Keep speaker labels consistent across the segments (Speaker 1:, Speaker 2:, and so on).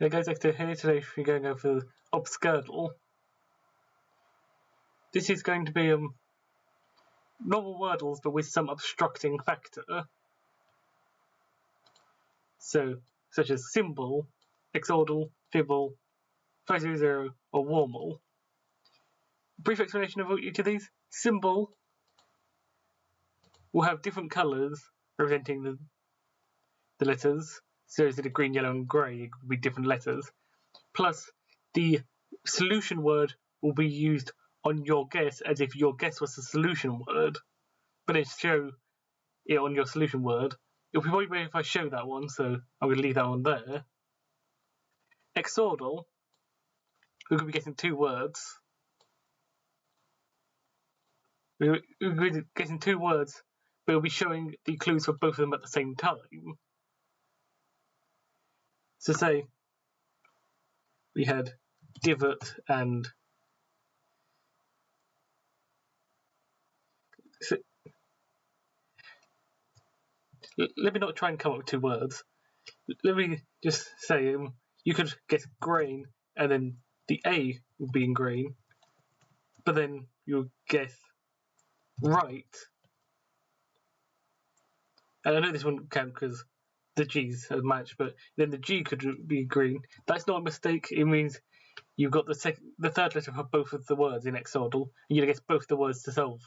Speaker 1: Hey guys, Hector here. Today we're going over Obscurdle. This is going to be normal Wordles, but with some obstructing factor. So, such as Symble, Xordle, Fibble, 500, or Warmle. Brief explanation of each of these. Symble will have different colours representing the letters. So instead of green, yellow, and grey, it could be different letters. Plus, the solution word will be used on your guess as if your guess was the solution word, but then show it on your solution word. It'll be probably better if I show that one, so I'm going to leave that one there. Xordle, we're going to be getting two words. We're going to be getting two words, but we'll be showing the clues for both of them at the same time. So say we had divot and so, let me not try and come up with two words. Let me just say you could guess grain and then the A would be in green, but then you'll guess right. And I know this wouldn't count because the G's are matched, but then the G could be green. That's not a mistake. It means you've got the third letter for both of the words in Xordle, and you're going to guess both the words to solve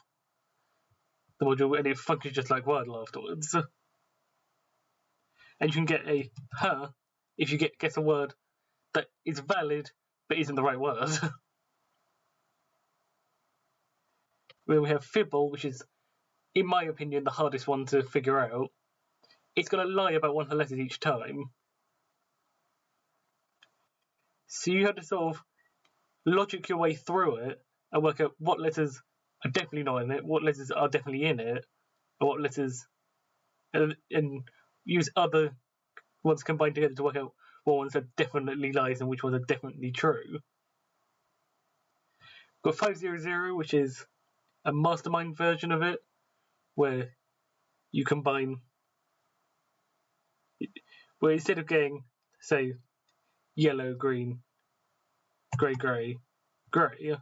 Speaker 1: the module, and it functions just like Wordle afterwards. And you can get a her if you guess a word that is valid but isn't the right word. Then we have Fibble, which is, in my opinion, the hardest one to figure out. It's going to lie about one of the letters each time. So you have to sort of logic your way through it and work out what letters are definitely not in it, what letters are definitely in it, and what letters, and use other ones combined together to work out what ones are definitely lies and which ones are definitely true. We've got 500, which is a mastermind version of it, where you combine, where instead of getting, say, yellow, green, grey, grey, grey,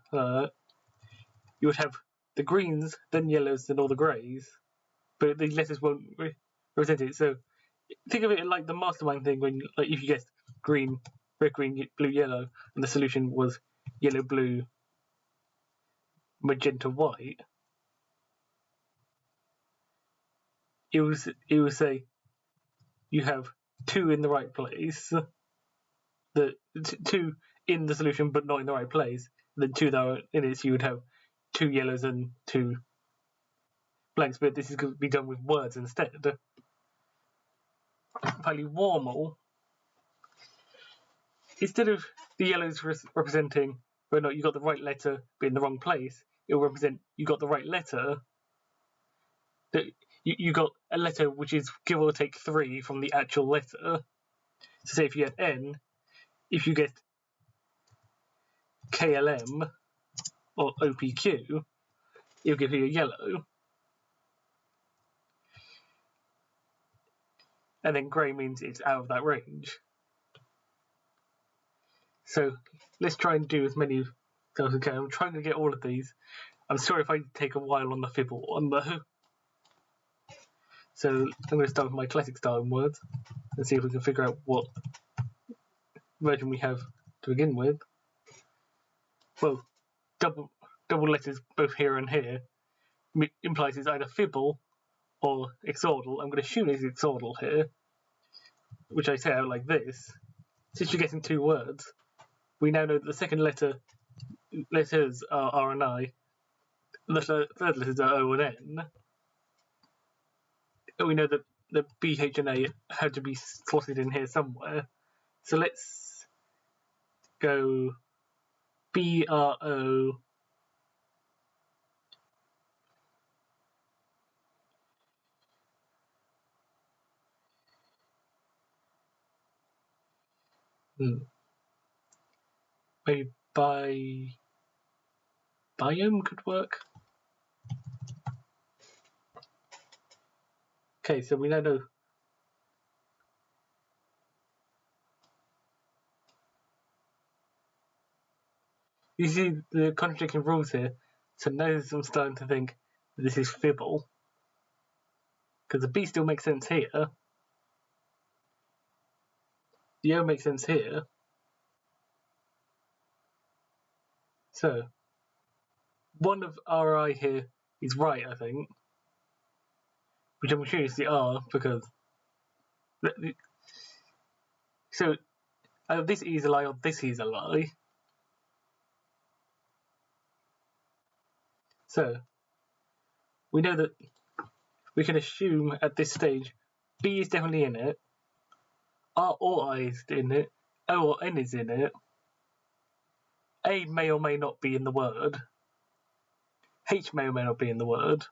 Speaker 1: you would have the greens, then yellows, then all the greys, but the letters won't represent it. So think of it like the mastermind thing when, like, if you guessed green, red, green, blue, yellow, and the solution was yellow, blue, magenta, white, it will say you have two in the right place, the two in the solution but not in the right place, and then two that are in it, so you would have two yellows and two blanks, but this is going to be done with words instead. Finally, Warmle, instead of the yellows representing whether or not you got the right letter but in the wrong place, it will represent you got the right letter. You got a letter which is give or take 3 from the actual letter. So say if you had N, if you get KLM or OPQ, it'll give you a yellow. And then grey means it's out of that range. So let's try and do as many as we can. I'm trying to get all of these. I'm sorry if I take a while on the Fibble one though. So I'm going to start with my classic starting words and see if we can figure out what version we have to begin with. Well, double letters both here and here implies it's either Fibble or Xordle. I'm going to assume it's Xordle here, which I say out like this. Since you're getting two words, we now know that the second letters are R and I, the third letters are O and N. And we know that the B, H, and A had to be slotted in here somewhere. So let's go B, R, O. Maybe biome could work. Okay, so we now know You see the contradicting rules here, so now I'm starting to think this is Fibble. Because the B still makes sense here. The O makes sense here. So, one of RI here is right, I think. Which I'm sure is the R, because... So, this is a lie or this is a lie. So, we know that we can assume at this stage B is definitely in it, R or I is in it, O or N is in it, A may or may not be in the word, H may or may not be in the word.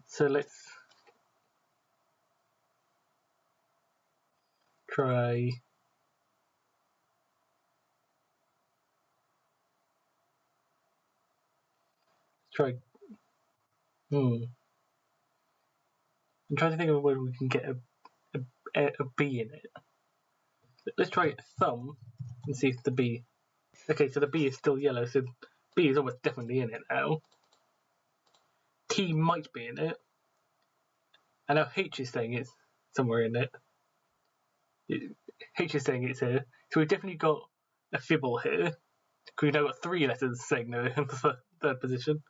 Speaker 1: So let's try... I'm trying to think of where we can get a B in it. Let's try thumb and see if the B... Okay, so the B is still yellow, so B is almost definitely in it now. T might be in it. And now H is saying it's somewhere in it. H is saying it's here. So we've definitely got a Fibble here. Because we've now got 3 letters saying they're in the third position.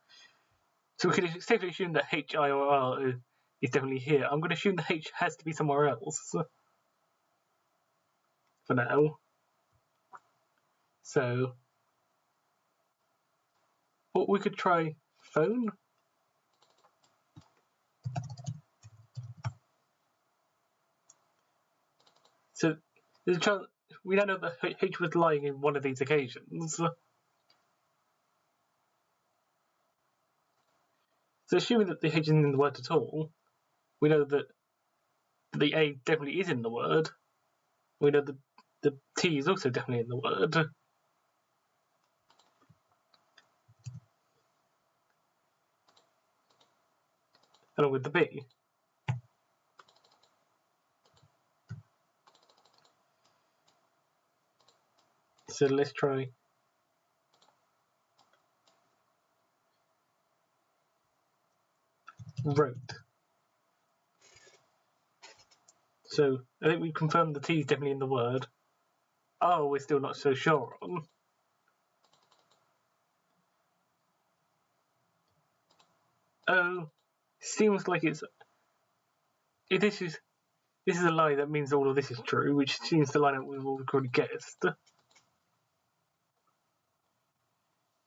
Speaker 1: So we can safely assume that H, I, or R is definitely here. I'm going to assume the H has to be somewhere else. For now. So... Well, we could try phone. So there's a chance we don't know that H was lying in one of these occasions. So assuming that the H isn't in the word at all, we know that the A definitely is in the word. We know that the T is also definitely in the word. Along with the B. So let's try wrote. So I think we confirmed the T is definitely in the word. Oh, we're still not so sure on. Oh, seems like it's... If this is a lie, that means all of this is true, which seems to line up with what we've already guessed.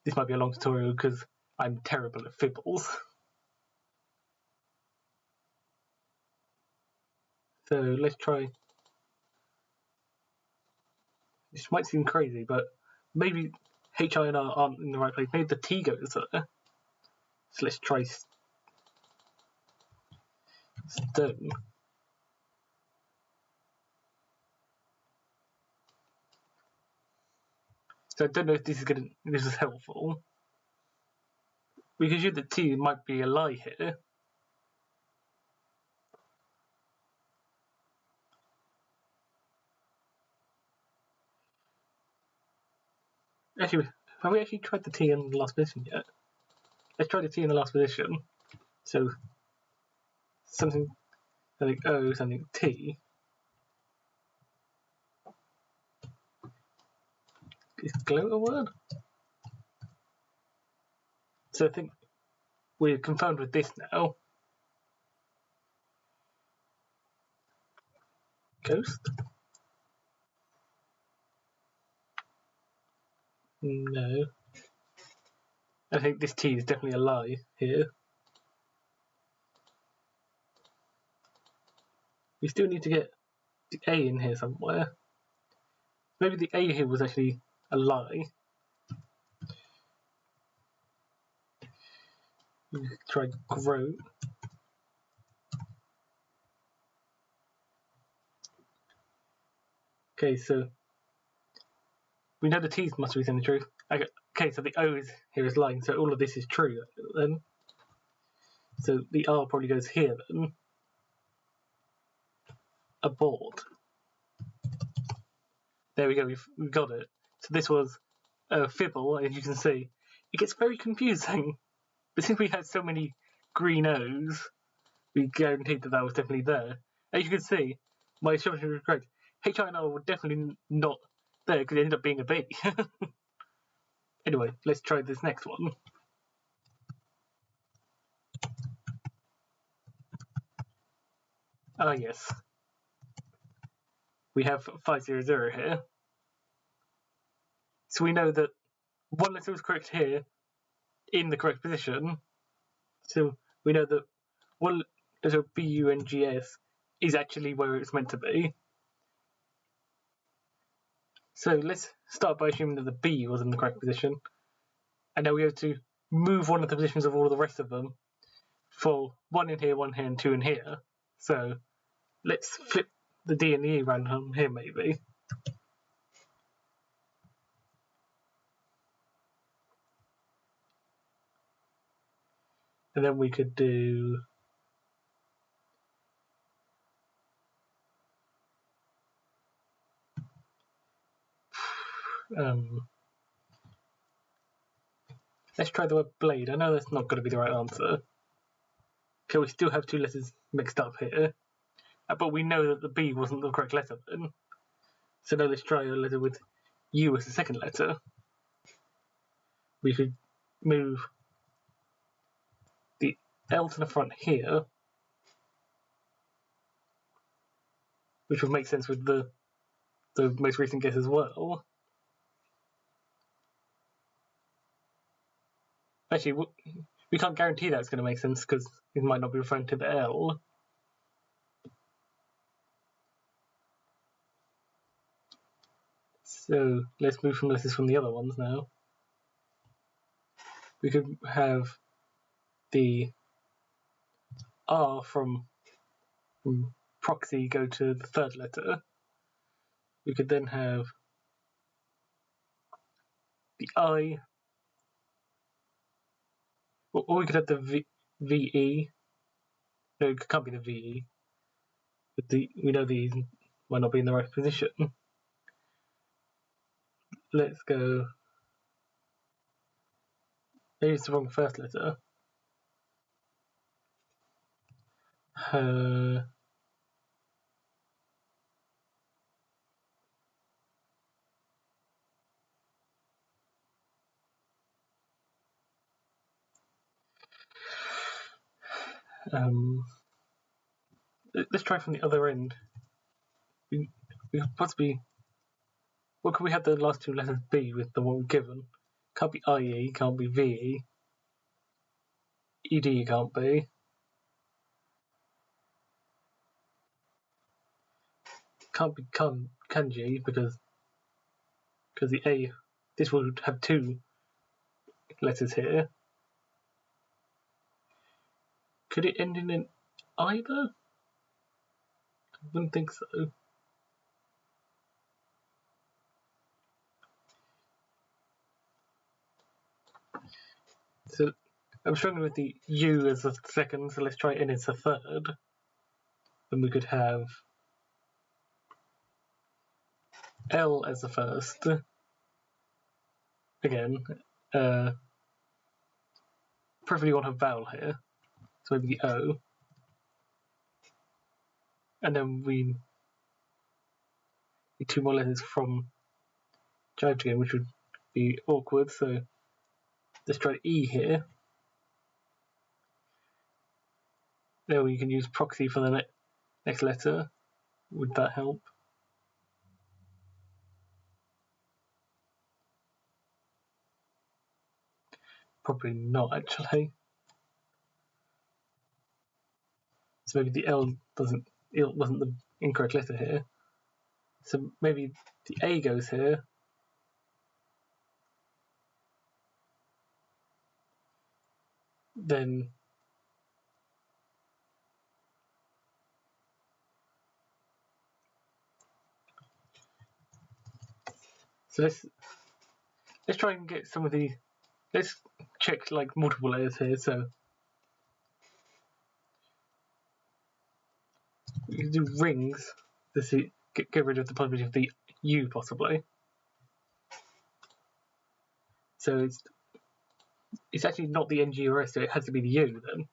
Speaker 1: This might be a long tutorial because I'm terrible at Fibbles. So let's try... This might seem crazy, but maybe H, I, and R aren't in the right place. Maybe the T goes there. So let's try stone. So I don't know if this is helpful. We can assume that T might be a lie here. Actually, have we actually tried the T in the last position yet? Let's try the T in the last position. So something O, something T. Is glow a word? So I think we're confirmed with this now. Ghost? No. I think this T is definitely a lie here. We still need to get the A in here somewhere. Maybe the A here was actually a lie. We could try grow. Okay, so we know the T's must be telling the truth. Okay, so the O here is lying, so all of this is true then. So the R probably goes here then. Abort. There we go, we've got it. So this was Fibble, as you can see. It gets very confusing. But since we had so many green O's, we guaranteed that was definitely there. As you can see, my assumption was correct. H, I, and R were definitely not there because it ended up being a B. Anyway, let's try this next one. Ah, yes. We have 500 here. So we know that one letter was correct here in the correct position. So we know that one letter B-U-N-G-S is actually where it's meant to be. So let's start by assuming that the B was in the correct position. And now we have to move one of the positions of all of the rest of them for one in here, and two in here. So let's flip the D and the E around here, maybe. And then we could do let's try the word blade. I know that's not going to be the right answer. Okay, we still have two letters mixed up here. But we know that the B wasn't the correct letter then. So now let's try a letter with U as the second letter. We could move the L to the front here, which would make sense with the most recent guess as well. Actually, we can't guarantee that it's going to make sense because it might not be referring to the L. So let's move from letters from the other ones now. We could have the R from proxy go to the third letter. We could then have the I, or we could have the VE. No, it can't be the VE. But we know these might not be in the right position. Let's go. Maybe it's the wrong first letter. Let's try from the other end. We possibly. What could we have the last two letters be with the one we're given? Can't be IE, can't be VE. ED can't be. Can't be kanji because the A. This would have two letters here. Could it end in an either? I wouldn't think so. So I'm struggling with the U as the second, so let's try N as the third. Then we could have L as the first. Again, preferably want a vowel here, so maybe the O. And then we need two more letters from Jive again, which would be awkward, so let's try E here. There we can use proxy for the next letter. Would that help? Probably not, actually. So maybe the L wasn't the incorrect letter here. So maybe the A goes here. Then so let's try and get some of the. Let's check like multiple layers here. So we can do rings to see get rid of the possibility of the U possibly. So it's actually not the NG or S, so it has to be the U then.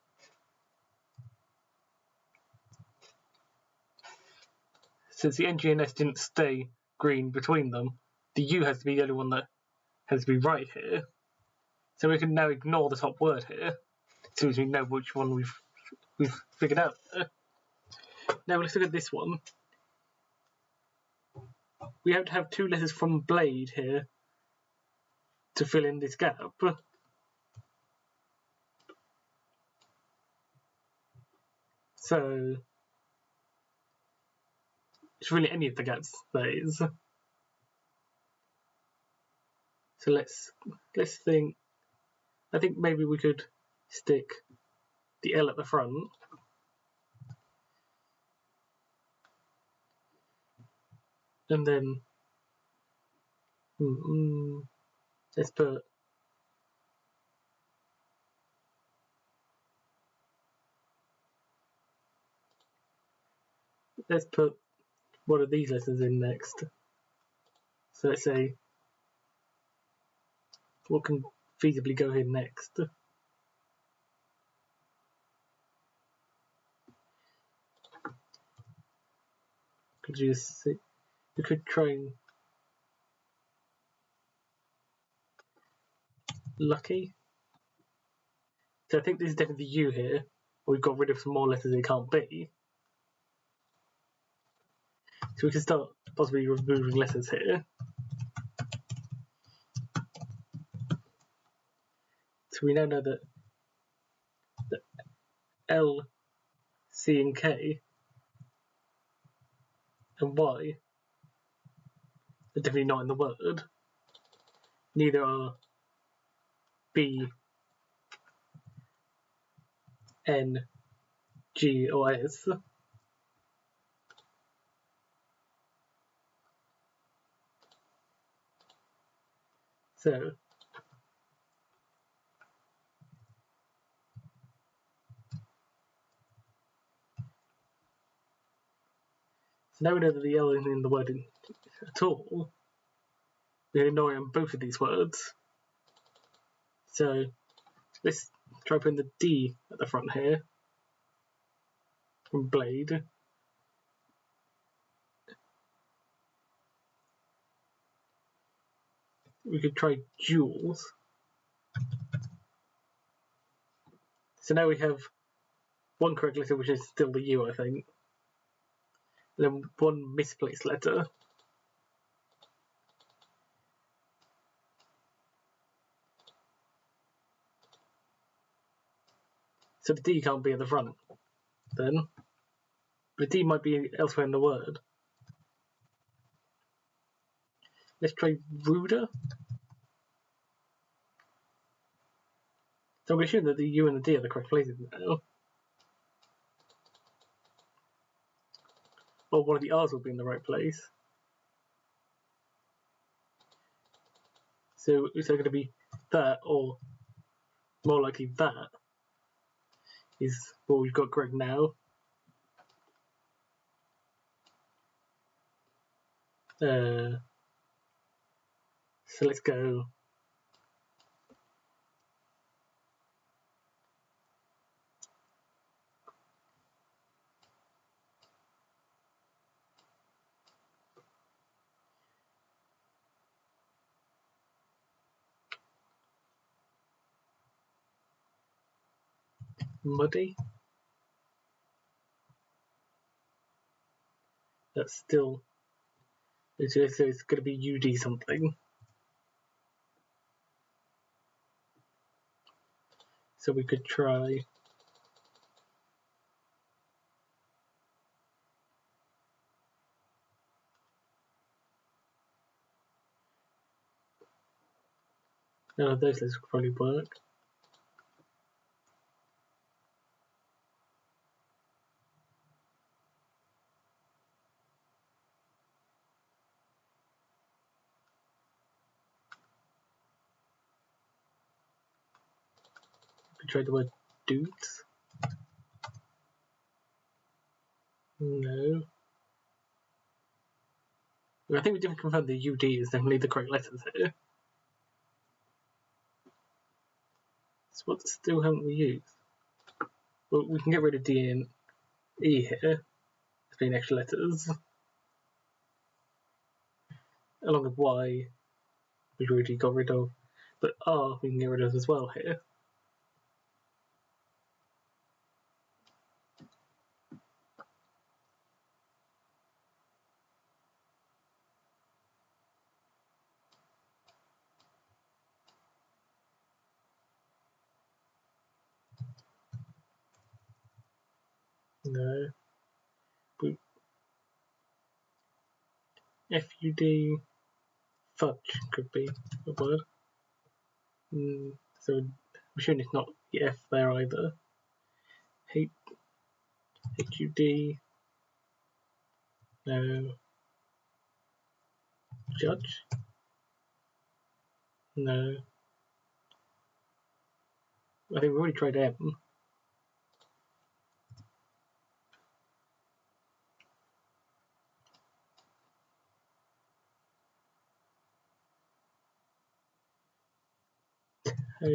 Speaker 1: Since the NG and S didn't stay green between them, the U has to be the only one that has to be right here. So we can now ignore the top word here, as soon as we know which one we've figured out there. Now let's look at this one. We have to have 2 letters from blade here to fill in this gap. So it's really any of the gaps, that is. So let's think. I think maybe we could stick the L at the front. And then let's put one of these letters in next. So let's say what can feasibly go here next. Could you see? We could try and lucky. So I think this is definitely U here. We've got rid of some more letters it can't be. So we can start possibly removing letters here. So we now know that L, C and K and Y are definitely not in the word. Neither are B, N, G or S. So now we know that the L isn't in the word at all. We can ignore it on both of these words. So let's try putting the D at the front here from blade. We could try jewels. So now we have one correct letter, which is still the U, I think. And then one misplaced letter. So the D can't be at the front then. But the D might be elsewhere in the word. Let's try ruder. So I'm going to assume that the U and the D are the correct places now. Or one of the R's will be in the right place. So it's going to be that, or more likely that is what we've got correct now. So let's go. Muddy. That's still. It's going to be UD something. So we could try. None of those letters would probably work. We could try the word dudes. No. I think we didn't confirm the UD is definitely the correct letters here. So what still haven't we used? Well, we can get rid of D and E here as being extra letters. Along with Y, we've already got rid of. But R we can get rid of as well here. No. FUD, fudge could be a word. So I'm assuming it's not the F there either. HUD, no. Judge, no. I think we already tried M. Oh.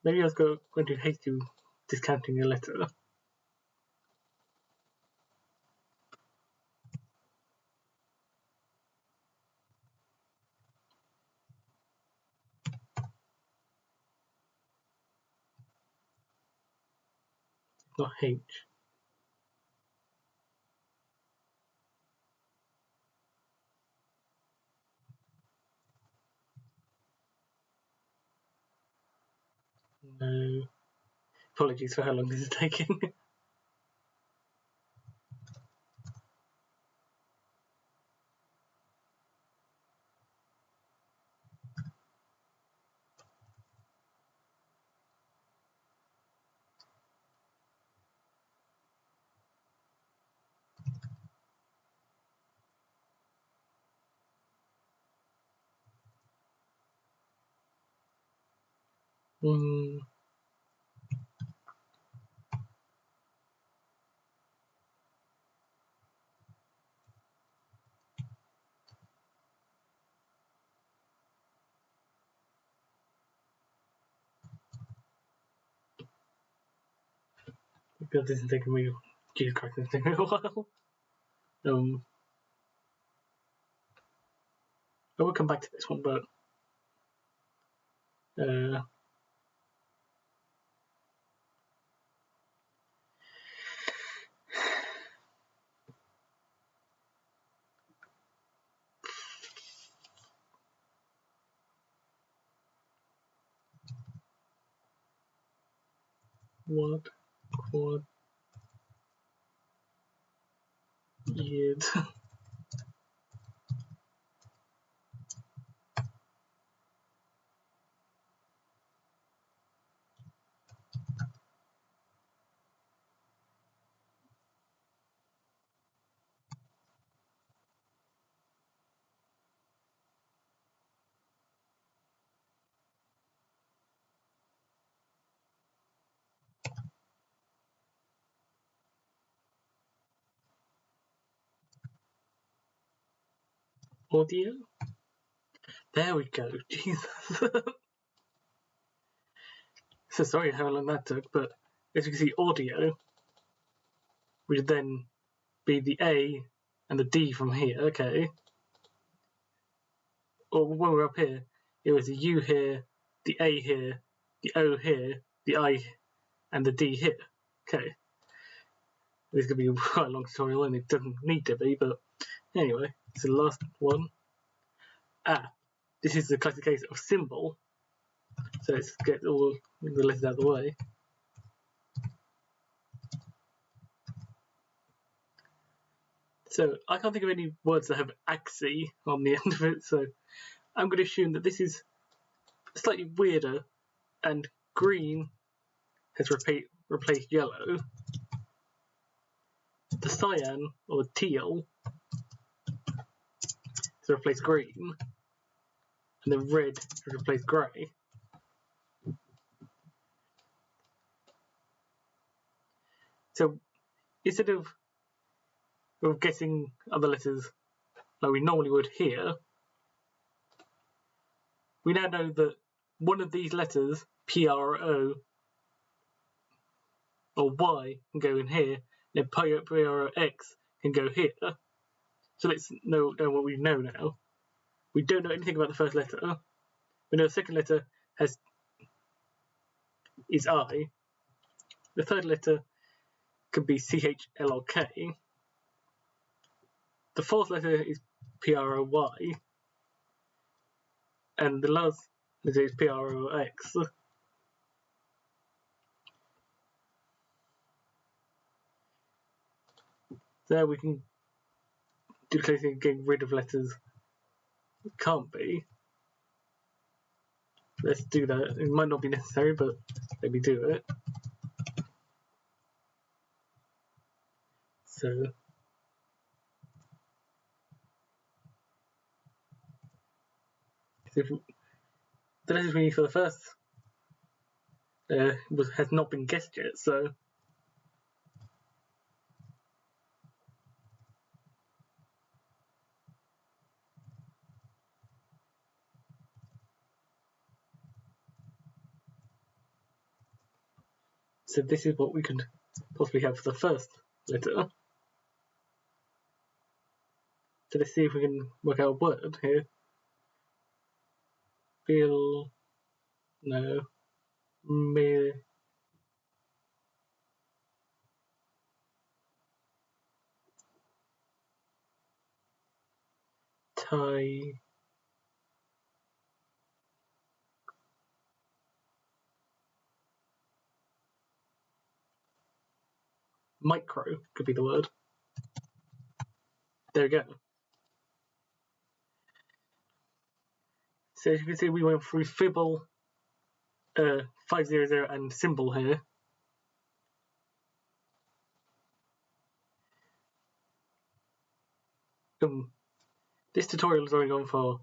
Speaker 1: Maybe I was going to hate you discounting a letter. Not H. No. Apologies for how long this is taking. Because this is taking me, Jesus Christ, it's taking me a while. I will come back to this one, but what quad years. Audio. There we go. Jesus. So sorry how long that took, but as you can see, audio would then be the A and the D from here, okay? Or when we're up here, it was the U here, the A here, the O here, the I, and the D here. Okay. This is going to be quite a long tutorial, and it doesn't need to be, but anyway, it's the last one. This is the classic case of Symble. So let's get all the letters out of the way. So I can't think of any words that have axi on the end of it, so I'm going to assume that this is slightly weirder and green has replaced yellow. The cyan, or teal, has replaced green, and the red has replaced grey. So instead of getting other letters like we normally would here, we now know that one of these letters, P, R, O, or Y, can go in here, and P, R, O, X can go here. So let's know what we know now. We don't know anything about the first letter. We know the second letter is I. The third letter could be C, H, L, or K. The fourth letter is P, R, O, Y. And the last letter is P, R, O, X. So we can do the case of getting rid of letters it can't be. Let's do that. It might not be necessary, but let me do it. So if the letters we need for the first has not been guessed yet, so this is what we could possibly have for the first letter. So let's see if we can work out a word here. Feel, no, me, tie, micro could be the word. There we go. So as you can see, we went through Fibble, 500 and Symble here. This tutorial has already gone for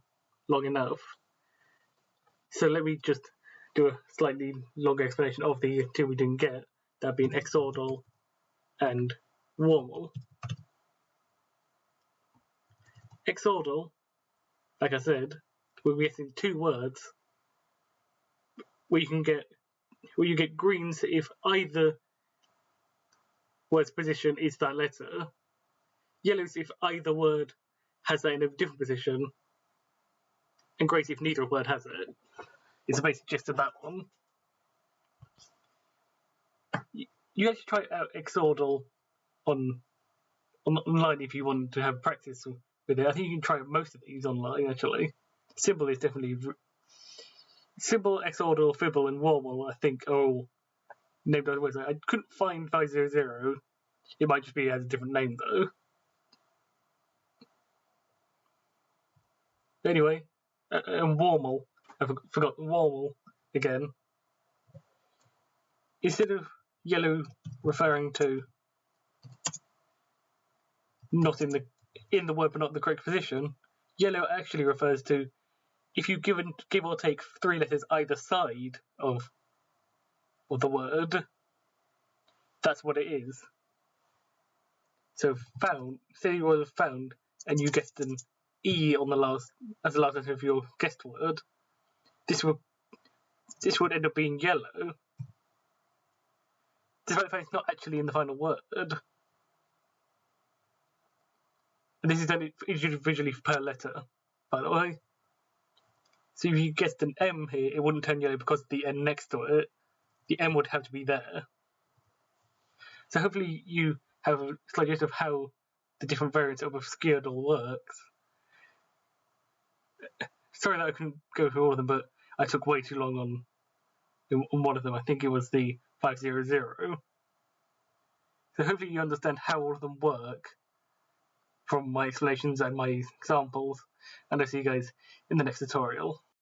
Speaker 1: long enough, so let me just do a slightly longer explanation of the two we didn't get, that being Xordle and Warmle. Xordle, like I said, we're getting two words where you get greens if either word's position is that letter, yellows if either word has that in a different position, and greys if neither word has it. It's the basic gist of that one. You actually try out Xordle online if you want to have practice with it. I think you can try most of these online actually. Symble is definitely Symble, Xordle, Fibble, and Warmle. I think are all named other words. I couldn't find 500. It might just be as a different name though. Anyway, and Warmle. I forgot Warmle again. Instead of yellow referring to not in the word but not the correct position, yellow actually refers to if you give or take three letters either side of the word, that's what it is. So found, say you were found and you guessed an E on the last letter of your guessed word, this would end up being yellow, despite the fact it's not actually in the final word. And this is only individually per letter, by the way. So if you guessed an M here, it wouldn't turn yellow because of the N next to it. The M would have to be there. So hopefully you have a slight gist of how the different variants of Obscurdle works. Sorry that I couldn't go through all of them, but I took way too long on one of them. I think it was the 500. So hopefully you understand how all of them work from my explanations and my examples, and I'll see you guys in the next tutorial.